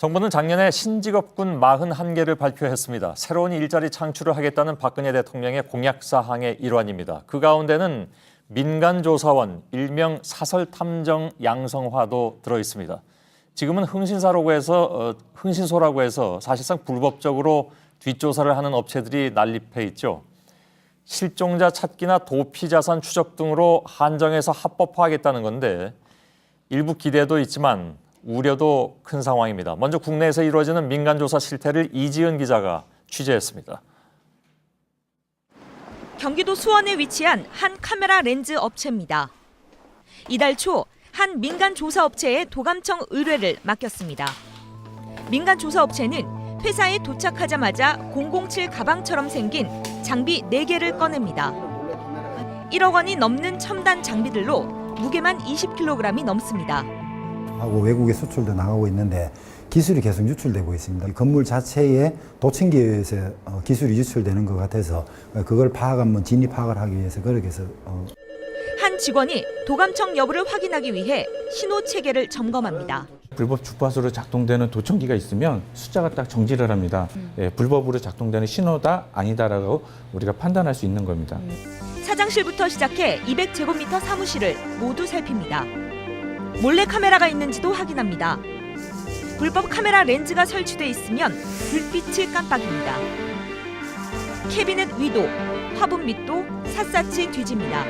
정부는 작년에 신직업군 41개를 발표했습니다. 새로운 일자리 창출을 하겠다는 박근혜 대통령의 공약사항의 일환입니다. 그 가운데는 민간조사원, 일명 사설탐정 양성화도 들어있습니다. 지금은 흥신소라고 해서 사실상 불법적으로 뒷조사를 하는 업체들이 난립해 있죠. 실종자 찾기나 도피자산 추적 등으로 한정해서 합법화하겠다는 건데 일부 기대도 있지만 우려도 큰 상황입니다. 먼저 국내에서 이루어지는 민간조사 실태를 이지은 기자가 취재했습니다. 경기도 수원에 위치한 한 카메라 렌즈 업체입니다. 이달 초 한 민간 조사 업체에 도감청 의뢰를 맡겼습니다. 민간 조사 업체는 회사에 도착하자마자 007 가방처럼 생긴 장비 4개를 꺼냅니다. 1억 원이 넘는 첨단 장비들로 무게만 20kg이 넘습니다. 하고 외국에 수출도 나가고 있는데 기술이 계속 유출되고 있습니다. 건물 자체에 도청기에 의해서 기술이 유출되는 것 같아서 그걸 한번 진입 파악을 하기 위해서 그렇게 해서 한 직원이 도감청 여부를 확인하기 위해 신호 체계를 점검합니다. 불법 주파수로 작동되는 도청기가 있으면 숫자가 딱 정지를 합니다. 불법으로 작동되는 신호다 아니다라고 우리가 판단할 수 있는 겁니다. 사장실부터 시작해 200제곱미터 사무실을 모두 살핍니다. 몰래 카메라가 있는지도 확인합니다. 불법 카메라 렌즈가 설치돼 있으면 불빛을 깜빡입니다. 캐비넷 위도, 화분 밑도 샅샅이 뒤집니다.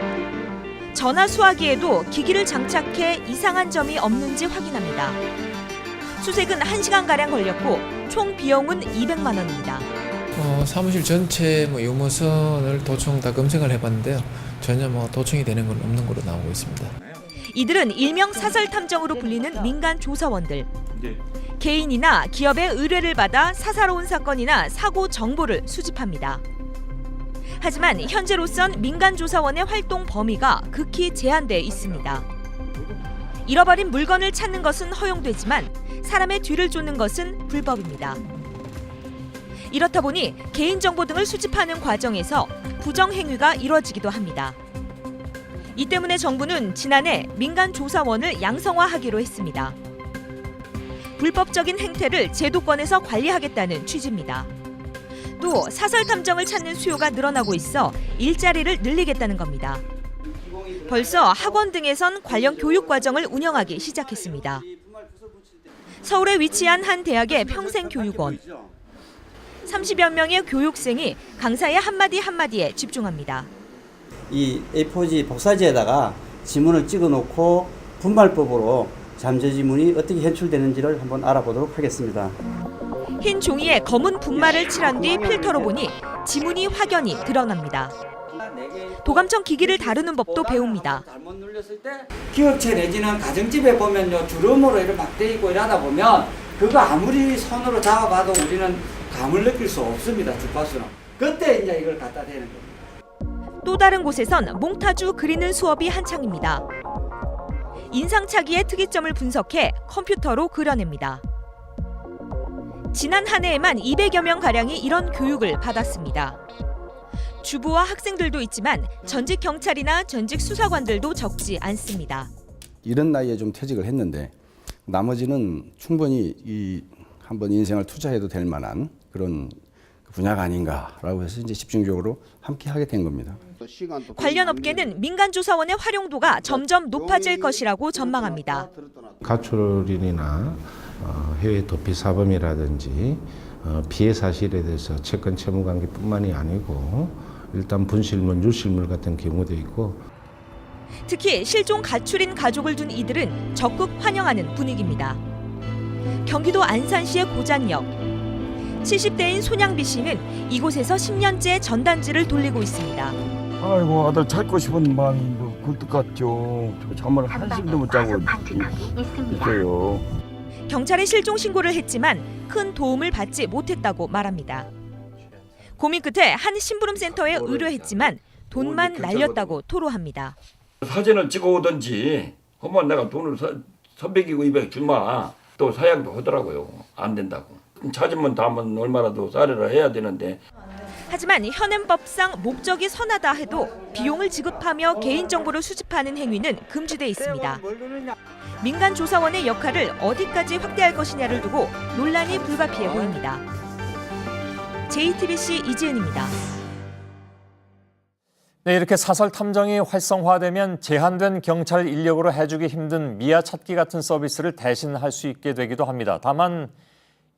전화 수화기에도 기기를 장착해 이상한 점이 없는지 확인합니다. 수색은 1시간가량 걸렸고 총 비용은 200만 원입니다. 사무실 전체 유무선을 도청 다 검색을 해봤는데요. 전혀 도청이 되는 건 없는 걸로 나오고 있습니다. 이들은 일명 사설탐정으로 불리는 민간 조사원들. 개인이나 기업의 의뢰를 받아 사사로운 사건이나 사고 정보를 수집합니다. 하지만 현재로선 민간 조사원의 활동 범위가 극히 제한돼 있습니다. 잃어버린 물건을 찾는 것은 허용되지만 사람의 뒤를 쫓는 것은 불법입니다. 이렇다 보니 개인정보 등을 수집하는 과정에서 부정행위가 이뤄지기도 합니다. 이 때문에 정부는 지난해 민간 조사원을 양성화하기로 했습니다. 불법적인 행태를 제도권에서 관리하겠다는 취지입니다. 또 사설 탐정을 찾는 수요가 늘어나고 있어 일자리를 늘리겠다는 겁니다. 벌써 학원 등에선 관련 교육 과정을 운영하기 시작했습니다. 서울에 위치한 한 대학의 평생교육원. 30여 명의 교육생이 강사의 한마디에 집중합니다. 이 A4지 복사지에다가 지문을 찍어놓고 분발법으로 잠재 지문이 어떻게 현출되는지를 한번 알아보도록 하겠습니다. 흰 종이에 검은 분말을 칠한 뒤 필터로 보니 지문이 확연히 드러납니다. 도감청 기기를 다루는 법도 배웁니다. 기업체 내지는 가정집에 보면요 주름으로 이렇게 막 돼 있고 이러다 보면 그거 아무리 손으로 잡아봐도 우리는 감을 느낄 수 없습니다. 주파수는. 그때 이제 이걸 갖다 대는 겁니다. 또 다른 곳에선 몽타주 그리는 수업이 한창입니다. 인상착의의 특이점을 분석해 컴퓨터로 그려냅니다. 지난 한 해에만 200여 명 가량이 이런 교육을 받았습니다. 주부와 학생들도 있지만 전직 경찰이나 전직 수사관들도 적지 않습니다. 이런 나이에 좀 퇴직을 했는데 나머지는 충분히 한번 인생을 투자해도 될 만한 그런 분야가 아닌가라고 해서 이제 집중적으로 함께 하게 된 겁니다. 관련 업계는 민간 조사원의 활용도가 점점 높아질 것이라고 전망합니다. 가출인이나 해외 도피 사범이라든지 피해 사실에 대해서 채권 채무 관계뿐만이 아니고 일단 분실물, 유실물 같은 경우도 있고 특히 실종 가출인 가족을 둔 이들은 적극 환영하는 분위기입니다. 경기도 안산시의 고잔역. 70대인 손양비 씨는 이곳에서 10년째 전단지를 돌리고 있습니다. 아이고 아들 찾고 싶은 마음이 굴뚝 같죠. 잠을 한숨도 못 자고 있어요. 경찰에 실종 신고를 했지만 큰 도움을 받지 못했다고 말합니다. 고민 끝에 한 심부름센터에 의뢰했지만 돈만 날렸다고 토로합니다. 사진을 찍어오든지 하면 내가 돈을 300이고 200 주마. 또 사양도 하더라고요. 안 된다고. 찾으면 다면 얼마라도 싸려라 해야 되는데. 하지만 현행법상 목적이 선하다 해도 비용을 지급하며 개인정보를 수집하는 행위는 금지돼 있습니다. 민간조사원의 역할을 어디까지 확대할 것이냐를 두고 논란이 불가피해 보입니다. JTBC 이지은입니다. 네, 이렇게 사설 탐정이 활성화되면 제한된 경찰 인력으로 해주기 힘든 미아 찾기 같은 서비스를 대신할 수 있게 되기도 합니다. 다만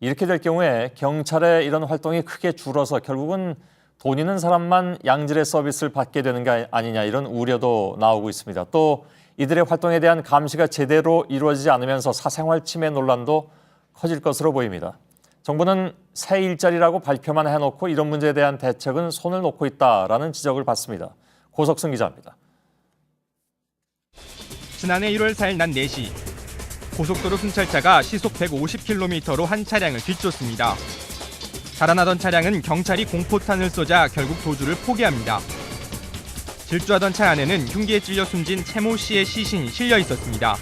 이렇게 될 경우에 경찰의 이런 활동이 크게 줄어서 결국은 돈 있는 사람만 양질의 서비스를 받게 되는 게 아니냐 이런 우려도 나오고 있습니다. 또 이들의 활동에 대한 감시가 제대로 이루어지지 않으면서 사생활 침해 논란도 커질 것으로 보입니다. 정부는 새 일자리라고 발표만 해놓고 이런 문제에 대한 대책은 손을 놓고 있다라는 지적을 받습니다. 고석승 기자입니다. 지난해 1월 4일 낮 4시 고속도로 순찰차가 시속 150km로 한 차량을 뒤쫓습니다. 달아나던 차량은 경찰이 공포탄을 쏘자 결국 도주를 포기합니다. 질주하던 차 안에는 흉기에 찔려 숨진 채 모 씨의 시신이 실려 있었습니다.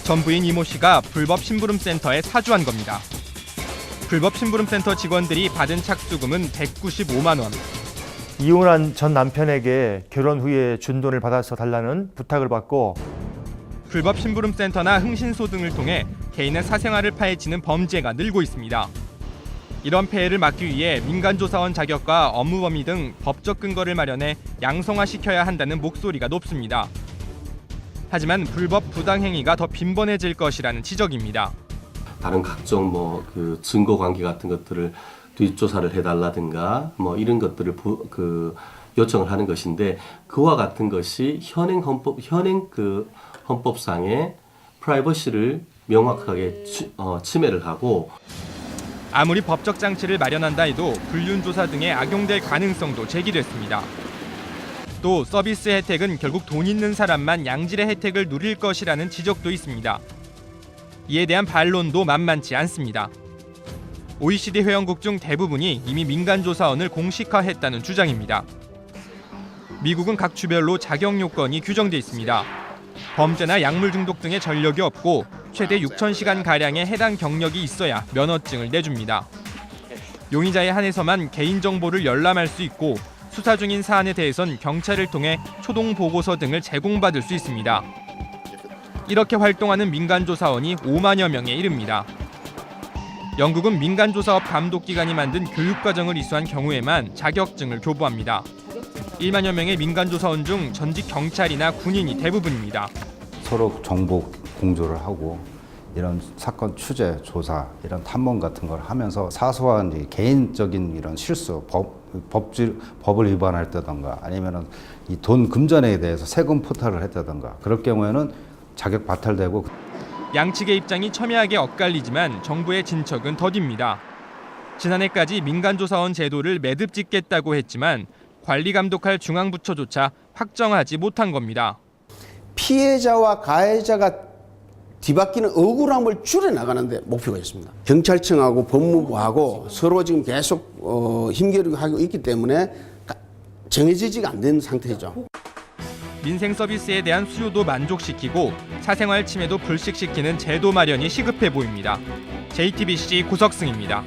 전 부인 이 모 씨가 불법 심부름센터에 사주한 겁니다. 불법 심부름센터 직원들이 받은 착수금은 195만 원. 이혼한 전 남편에게 결혼 후에 준 돈을 받아서 달라는 부탁을 받고 불법 심부름센터나 흥신소 등을 통해 개인의 사생활을 파헤치는 범죄가 늘고 있습니다. 이런 폐해를 막기 위해 민간조사원 자격과 업무 범위 등 법적 근거를 마련해 양성화시켜야 한다는 목소리가 높습니다. 하지만 불법 부당행위가 더 빈번해질 것이라는 지적입니다. 다른 각종 그 증거 관계 같은 것들을 뒷조사를 해달라든가 이런 것들을 요청을 하는 것인데 그와 같은 것이 현행 헌법상의 프라이버시를 명확하게 침해를 하고 아무리 법적 장치를 마련한다 해도 불륜조사 등에 악용될 가능성도 제기됐습니다. 또 서비스 혜택은 결국 돈 있는 사람만 양질의 혜택을 누릴 것이라는 지적도 있습니다. 이에 대한 반론도 만만치 않습니다. OECD 회원국 중 대부분이 이미 민간조사원을 공식화했다는 주장입니다. 미국은 각 주별로 자격 요건이 규정돼 있습니다. 범죄나 약물 중독 등의 전력이 없고 최대 6,000시간가량의 해당 경력이 있어야 면허증을 내줍니다. 용의자에 한해서만 개인정보를 열람할 수 있고 수사 중인 사안에 대해선 경찰을 통해 초동 보고서 등을 제공받을 수 있습니다. 이렇게 활동하는 민간조사원이 5만여 명에 이릅니다. 영국은 민간조사업 감독기관이 만든 교육과정을 이수한 경우에만 자격증을 교부합니다. 1만여 명의 민간조사원 중 전직 경찰이나 군인이 대부분입니다. 서로 정보 공조를 하고 이런 사건 취재, 조사, 이런 탐문 같은 걸 하면서 사소한 개인적인 이런 실수, 법을 위반할 때던가 아니면은 이 돈 금전에 대해서 세금 포탈을 했다던가 그럴 경우에는 자격 박탈되고. 양측의 입장이 첨예하게 엇갈리지만 정부의 진척은 더딥니다. 지난해까지 민간조사원 제도를 매듭짓겠다고 했지만 관리 감독할 중앙부처조차 확정하지 못한 겁니다. 피해자와 가해자가 뒤바뀌는 억울함을 줄여나가는 데 목표가 있습니다. 경찰청하고 법무부하고 서로 지금 계속 힘겨루기 하고 있기 때문에 정해지지가 안 된 상태죠. 민생 서비스에 대한 수요도 만족시키고 사생활 침해도 불식시키는 제도 마련이 시급해 보입니다. JTBC 고석승입니다.